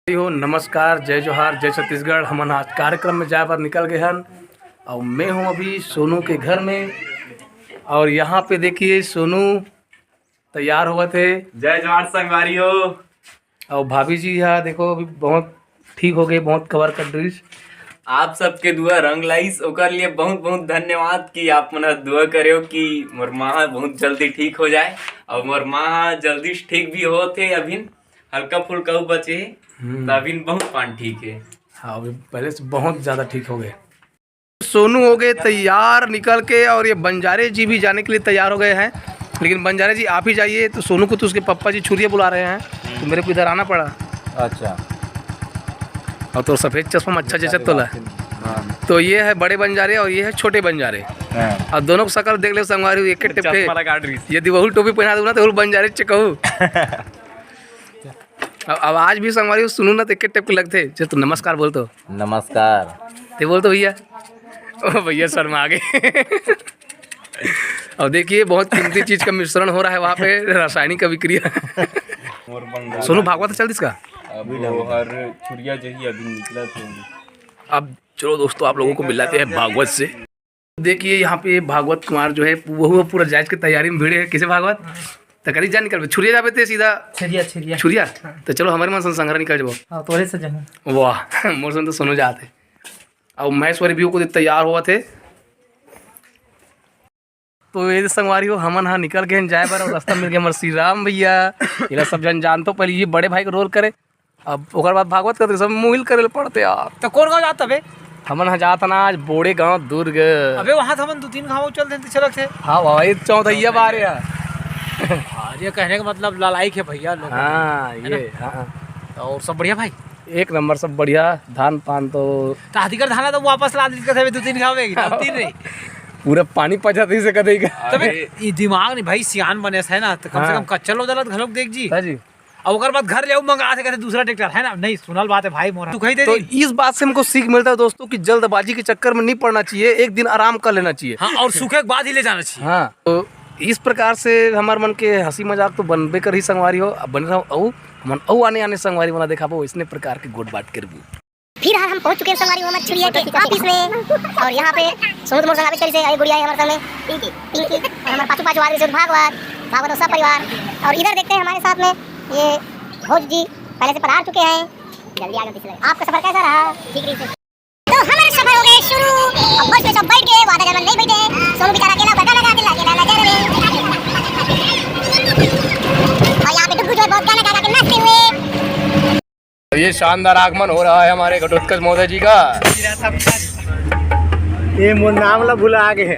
हो नमस्कार, जय जोहार, जय छत्तीसगढ़। हम आज कार्यक्रम में जाए पर निकल गए हैं और मैं हूं अभी सोनू के घर में। और यहाँ पे देखिए सोनू तैयार हुआ थे। जय जोहार संगवारी हो। और भाभी जी यहाँ देखो अभी बहुत ठीक हो गए, बहुत कवर कर ड्रिस। आप सबके दुआ रंग लाइस ओकर लिए बहुत बहुत धन्यवाद कि आप मन दुआ करो कि मोर माँ बहुत जल्दी ठीक हो जाए। और मोर माँ जल्दी ठीक भी होते, अभी हल्का फुल्का बचे अभी बहुत पान ठीक है। हाँ अभी पहले से बहुत ज़्यादा ठीक हो गए। सोनू हो गए तैयार निकल के, और ये बंजारे जी भी जाने के लिए तैयार हो गए हैं। लेकिन बंजारे जी आप ही जाइए, तो सोनू को तो उसके पापा जी छुरिया बुला रहे हैं, तो मेरे को इधर आना पड़ा। अच्छा। और तो सफ़ेद चश्मा में अच्छा जचत तोला। तो ये है बड़े बंजारे और ये है छोटे बंजारे। और दोनों को शकल देख ले संगवारी एक टिप। यदि वही टोपी पहना दूँ ना तो बंजारे चकहू। अब आज भी संगवारी सुनू ना तो एक टिप के लगते जो तो नमस्कार बोलते हो। नमस्कार तो बोलते भैया। ओ भैया शर्मा आ गए। और देखिए बहुत कीमती चीज़ का मिश्रण हो रहा है वहाँ पे, रासायनिक अभिक्रिया। सोनू भागवत चल इसका अभी और छुरिया जही अभी निकला थे। अब चलो दोस्तों आप लोगों को मिलाते हैं भागवत से। देखिए यहाँ पे भागवत कुमार जो है वो पूरा जायज की तैयारी में भिड़े है। किसे भागवत तकरी जा निकल छुरिया जाबे ते सीधा छुरिया। तो चलो हमारे मन संग्रह निकल जाओ। हाँ तोरे से जाऊँ। वाह मोर तो सुनो जाते। और महेश्वरी भी को तैयार हुआ थे। तो ये संगवारी हो हमन हाँ निकल गए जाए बार, और रास्ता मिल गया हमारे श्री राम भैया। ये सब जन जानते हो, पहले ये बड़े भाई को रोल करे, अब ओकर बाद भागवत करते सब मुहिल करे पड़ते यार। तो कौन गाँव जाता बे? हमन हाँ जाता ना आज बोड़े गाँव दुर्ग। अबे वहाँ तो हम 2-3 गाँव चल देते चलक थे। हाँ वही चौथैया बार यार। ये कहने का मतलब लालाइक है भैया लोग। हाँ ये हाँ। और सब बढ़िया भाई? एक नंबर सब बढ़िया। धान पान तो अधिकर धाना तो वापस ला दी थे 2-3 गाँव में, 3 नहीं पूरा पानी पचाते से कदेगा। तबे ये दिमाग नहीं भाई सियान बने है ना, तो कम से कम कच्चल उदलत घलोक देख जी। हाँ जी। और ओकर बाद घर ले मंगा थे कहते दूसरा ट्रैक्टर है ना। नहीं सुनल बात है भाई मोरा तू कही दे। तो इस बात से हमको सीख मिलता है दोस्तों कि जल्दबाजी के चक्कर में नहीं पड़ना चाहिए, एक दिन आराम कर लेना चाहिए। हाँ और सूखे के बाद ही ले जाना चाहिए। हाँ तो इस प्रकार से हमारे मन के हंसी मजाक तो बनबे कर ही संगवारी हो। अब बन रहा हूँ मन आने आने संगवारी बना देखा वो इसने प्रकार के गोट बाट कर भी। फिर हम पहुंच चुके हैं संगवारी हो छुरिया के ऑफिस में। और यहाँ पे सोनू मोर संग से आई गुड़िया है हमारे संग में पिंकी और हमारे पाँचों वाले से भागवत सब परिवार। और इधर देखते हैं हमारे साथ में ये भोज जी पहले से पधार चुके हैं। जल्दी आ जाते हैं। आपका सफर कैसा रहा? ठीक रही से। तो हमारे सफर हो गए शुरू। अब बस में सब बैठ गए, वादा जमन नहीं बैठे। सोनू बेचारा अकेला बड़ा लगा के अकेला नजर में। और यहाँ पे डुग्गू जो है बहुत गाना गा के नाचते हुए। ये शानदार आगमन हो रहा है हमारे घटोत्कच महोदय जी का। ये मोर नाम ला भूला आगे है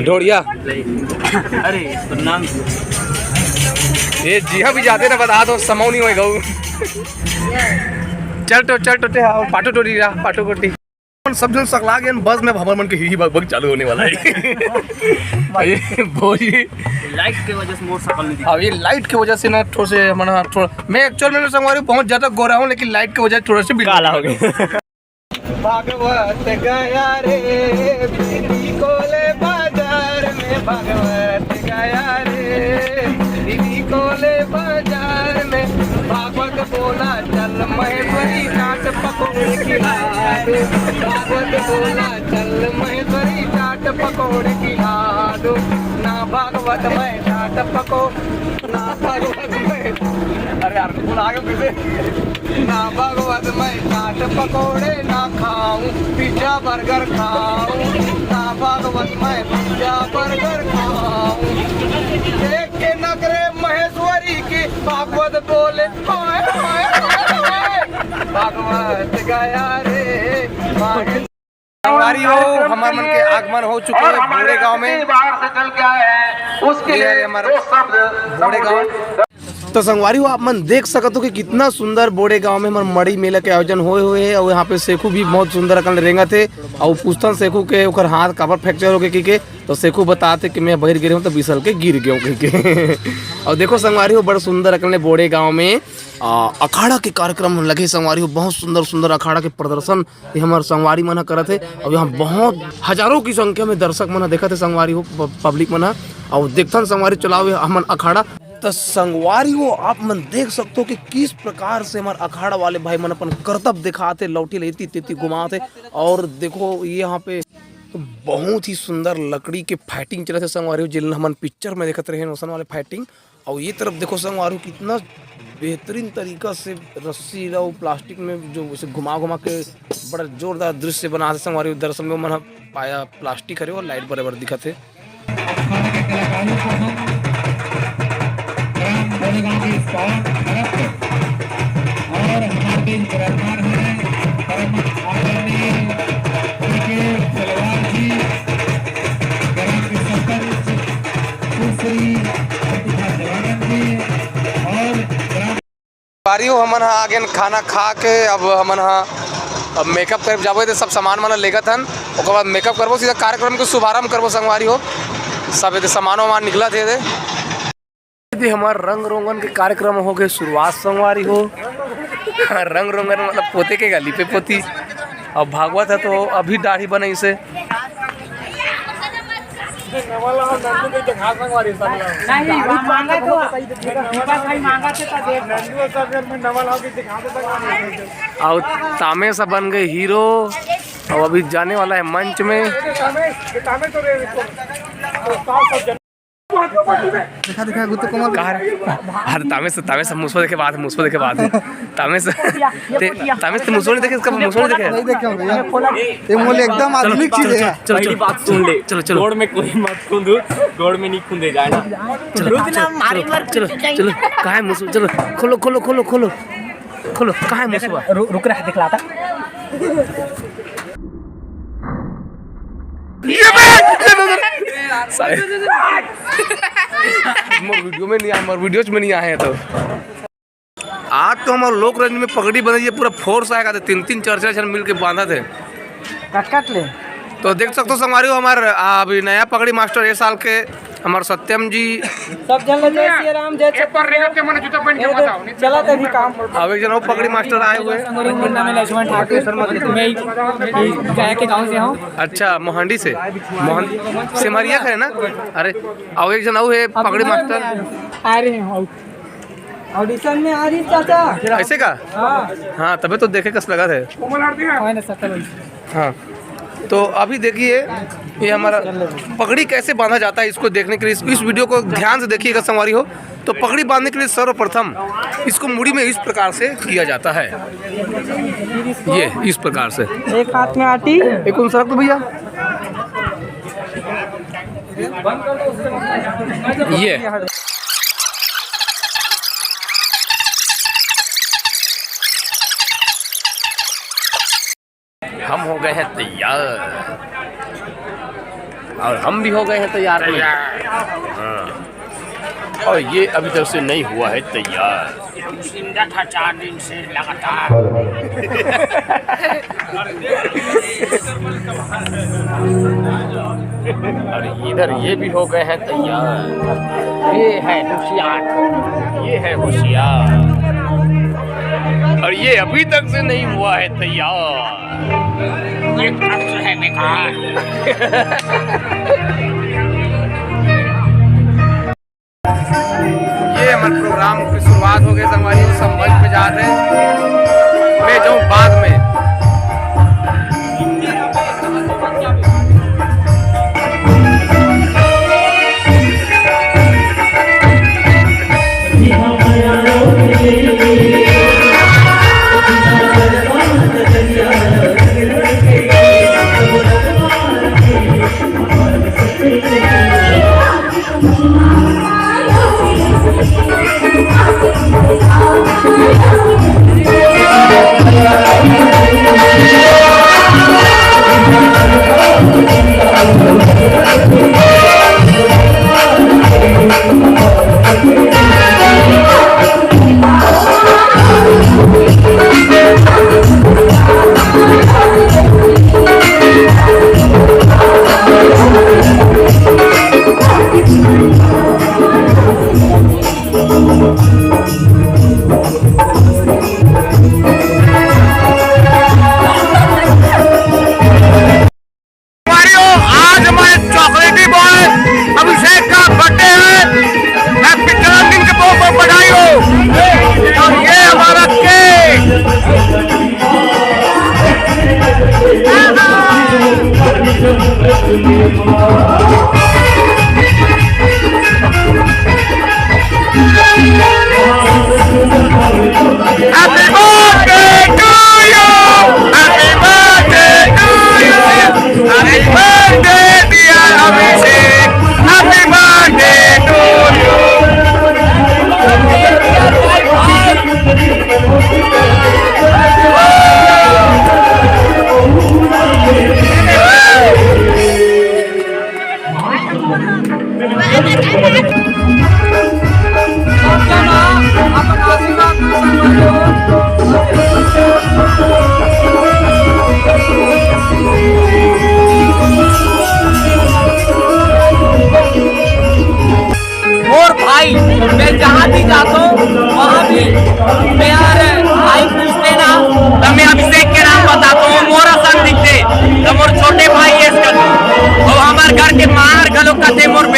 ढोड़िया। अरे तो नाम ये जी हाँ भी जाते ना बता दो समौ नहीं होएगा। चल टोटे पाटो टोटी रहा पाटो कोटी सब जन सकला गए बस में भवन मन के ही बग चालू होने वाला है। ये बोली लाइट के वजह से मोर सकल नहीं। अब ये लाइट की वजह से ना थोड़ा से हमारा थोड़ा मैं एक्चुअल में संगवारी बहुत ज्यादा गोरा हूँ, लेकिन लाइट की वजह थोड़ा से काला हो गया। भागवत गया रे दीदी कोले बाजार में, भागवत गया रे दीदी कोले बाजार में। भागवत बोला चल महेश्वरी चाट पकौड़े खिला दो। भागवत बोला चल महेश्वरी चाट पकौड़े खिला दो। ना भागवत में चाट पको ना भागवत में अरे यार बोला आगे फिर ना भागवत में चाट पकौड़े ना खाऊं, पिज्जा बर्गर खाऊं। ना भागवत में पिज्जा बर्गर खाऊं। देख के नगरे महेश्वरी की भागवत बोले भागवत गया रे। संगवारी हो हमारे मन के आगमन हो चुके हैं बोड़े गांव में। उसके हमारे बोड़े गांव। तो संगवारी हो आप मन देख सकते हो कि कितना सुंदर बोड़े गांव में हमारे मड़ी मेला के आयोजन हुए है। और यहाँ पे सेखू भी बहुत सुंदर अकल रेंगा थे। और पूछतन सेखू के ओकर हाथ काबर फ्रैक्चर हो गए के, तो सेखू बताते कि मैं बहिर गिरे हूँ तो बिसल के गिर गया हूँ के। और देखो संगवारी हो बड़ा सुंदर अकल ने बोड़े गाँव में अखाड़ा के कार्यक्रम लगे। संगवारी हो बहुत सुंदर सुंदर अखाड़ा के प्रदर्शन हमारे संगवारी मन करते। और यहाँ बहुत हजारों की संख्या में दर्शक मन देखा थे संगवारी हो पब्लिक मन। और देखथन संगवारी चलाओ हमन अखाड़ा तो संगवारियों आप मन देख सकते हो कि किस प्रकार से हमारे अखाड़ा वाले भाई मन अपन करतब दिखाते, लौटी लेती तेती घुमाते। और देखो ये यहाँ पे तो बहुत ही सुंदर लकड़ी के फाइटिंग चलते है संगवारियों, जिन हम पिक्चर में देखते रहे नौसन वाले फाइटिंग। और ये तरफ देखो संगवारियों कितना बेहतरीन तरीका से रस्सी और प्लास्टिक में जो उसे घुमा घुमा के बड़ा जोरदार दृश्य बना थे संगवारियों। दरअसल में मन पाया प्लास्टिक हरे और लाइट बराबर दिखते। बारियो हमन आगे खाना खा के अब हमन अब मेकअप कर जाबो तो सब सामान मन लेगत हन। ओकर बाद मेकअप करबो, सीधा कार्यक्रम के शुभारंभ करबो संगवारी हो। सब ये सामान वामान निकला थे दे हमारे रंग रोगन के कार्यक्रम हो गए शुरुआत संगवारी हो। रंग रोगन मतलब पोते के गली पे पोती। अब भागवत है तो अभी दाढ़ी बने से और तामे सा बन गए हीरो। और अभी जाने वाला है मंच में। दिखा गुत्तो कमल हर तामे से मुसो देखे बाद तामे से मुसो नहीं देखे, इसका मुसो नहीं देखे। नहीं देखे भैया, ये मोल एकदम आधुनिक चीज है। चलो बात सुन ले। चलो गोड़ में कोई मत खुंदू, गोड़ में नहीं खुंदे जाए ना। चलो कहाँ है मुसो? चलो खोलो कहाँ है मुसो? रुक रहा है, दिखलाता। वीडियो में नहीं आए, हमारे वीडियोज में नहीं आए हैं। तो आज तो हमारे लोक रंज में पगड़ी बनी है, पूरा फोर्स आएगा तो 3-3 4-4 मिल के बांधा थे। कट ले तो देख सकते हो संगवारी हो हमारे अभी नया पगड़ी मास्टर ये साल के हमारे सत्यम जी। सब जन ले जय श्री राम जय चला तभी काम। अब एक जन वो पगड़ी मास्टर आए हुए। मेरा नाम लक्ष्मण ठाकुर, मैं गया के गांव से हूँ। अच्छा मोहांडी से सिमरिया का है ना? अरे और एक जन वो है पगड़ी मास्टर आ रहे हैं ऑडिशन में आ रही चाचा ऐसे का। हाँ तभी तो देखे कस लगा थे। हाँ तो अभी देखिए ये हमारा पगड़ी कैसे बांधा जाता है, इसको देखने के लिए इस वीडियो को ध्यान से देखिएगा संगवारी हो। तो पगड़ी बांधने के लिए सर्वप्रथम इसको मुड़ी में इस प्रकार से किया जाता है, ये इस प्रकार से। एक हाथ में आटी, एक उन सरक तो भैया ये हम हो गए हैं तैयार और हम भी हो गए हैं तैयार। और ये अभी तक से नहीं हुआ है तैयार। 4 दिन से लगातार। और इधर ये भी हो गए हैं तैयार। ये है होशियार, ये है होशियार। और ये अभी तक से नहीं हुआ है तैयार। ये है बेकार। ये हमारे प्रोग्राम की शुरुआत हो गई संगवारी, सब मंच पे जा रहे हैं। मैं जाऊँ बाद में। Oh,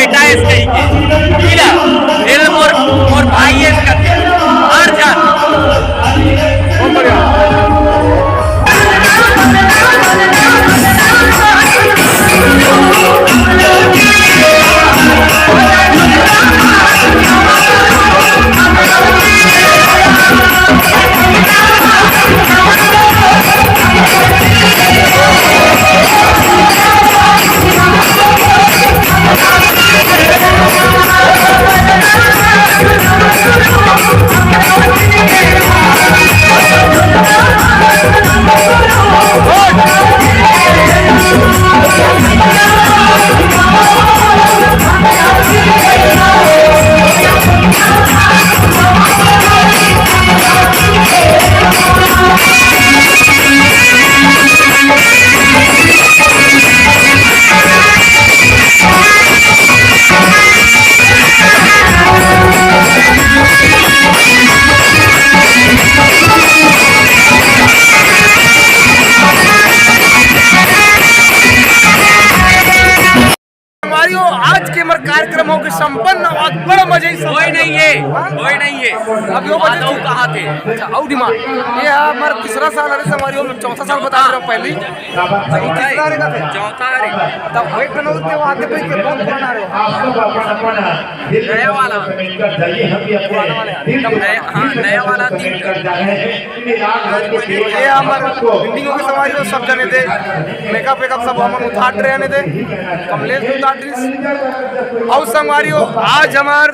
बेटा है इसका ही के कीला ये मोर भाई है इसका हर जान बहुत बढ़िया। आज के हमारे कार्यक्रम हो के संपन्न और बड़ा मजा ही कोई नहीं है अब यो बजे तो कहाँ थे अच्छा आउ डिमांड ये हमारा तीसरा साल है हमारी हम चौथा साल बता रहे हो पहले चौथा रे तब वेट बनो होते वो आते पे बहुत पुराना रहे नया वाला पुराना वाले तब नया वाला 3 ये हमारे बिल्डिंगों के सवारी हो सब जने थे मेकअप वेकअप सब हम उतार रहे थे कमलेश भी उतार और संगवारी हो आज हमार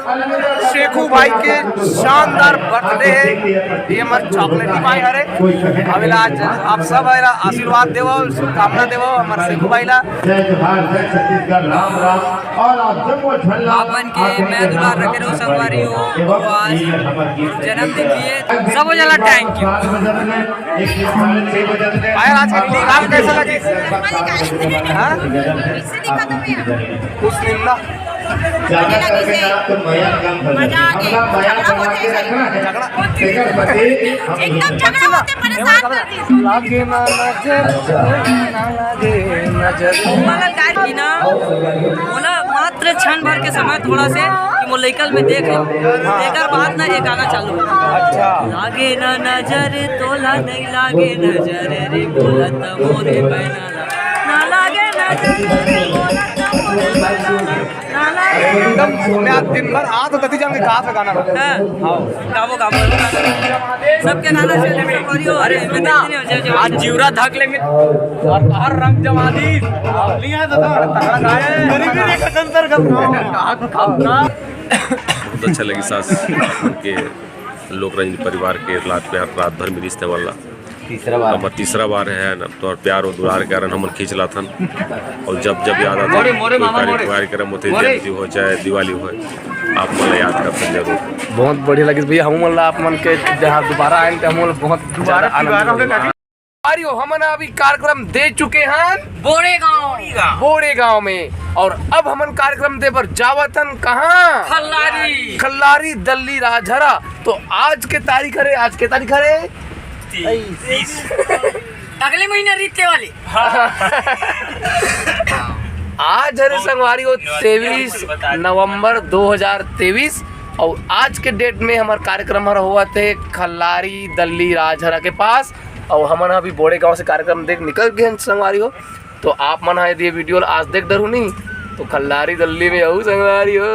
शेखू भाई के शानदार बर्थडे है ये हमारे चॉकलेटी भाई हरे अवेला आज आप सब आएला आशीर्वाद देवो शुभकामना देवो हमारे शेखू भाई ला आपन के मैं दुलार रखे रहो संगवारी हो आज जन्मदिन किए सब जला थैंक यू आया आज का प्रोग्राम कैसा लगे हाँ कुछ दिन ना लागे ना बोला मात्र क्षण भर के समय थोड़ा से कि वो लइकल में देख लो देकर बाद ना एक गाना चालू अच्छा लागे ना नजर तोला नहीं लागे नजर रे बोला त मोरे बहना ना लागे नजर बोला त मोरे बहना ना लागे एकदम मैं आज दिन भर आ तो तभी जाऊंगे कहाँ से गाना गावो गावो सबके गाना चले में करियो अरे आज जीवरा धक लेंगे और हर रंग जमा दी लिया तो तगड़ा गाए गरीबी रे कंतर बहुत अच्छा लगी सास के लोकरंजन परिवार के रात भर में रिश्ते वाला तीसरा बार है ना तो प्यार और दुलार के कारण हम खींच ला था और जब याद आता है कार्यक्रम होते जयंती हो चाहे दिवाली हो आप मन याद करते जरूर बहुत बढ़िया लगी भैया हम मन आप मन के जहाँ दोबारा आए थे हम बहुत ज्यादा आनंद हमन अभी कार्यक्रम दे चुके हैं बोड़े गांव में और अब हमन कार्यक्रम दे पर जावतन कहाँ खल्लारी दल्ली राजहरा। तो आज के तारीख है 30 अगले महीने रीते वाले आज हरे संगवारी हो 23 नवंबर 2023 और आज के डेट में हमारा कार्यक्रम हुआ थे खल्लारी दल्ली राजहरा के पास और हमन अभी बोड़े गांव से कार्यक्रम देख निकल गए संगवारी हो। तो आप मन यदि वीडियो आज देख डरू नहीं तो खल्लारी दल्ली में आऊ संगवारी हो।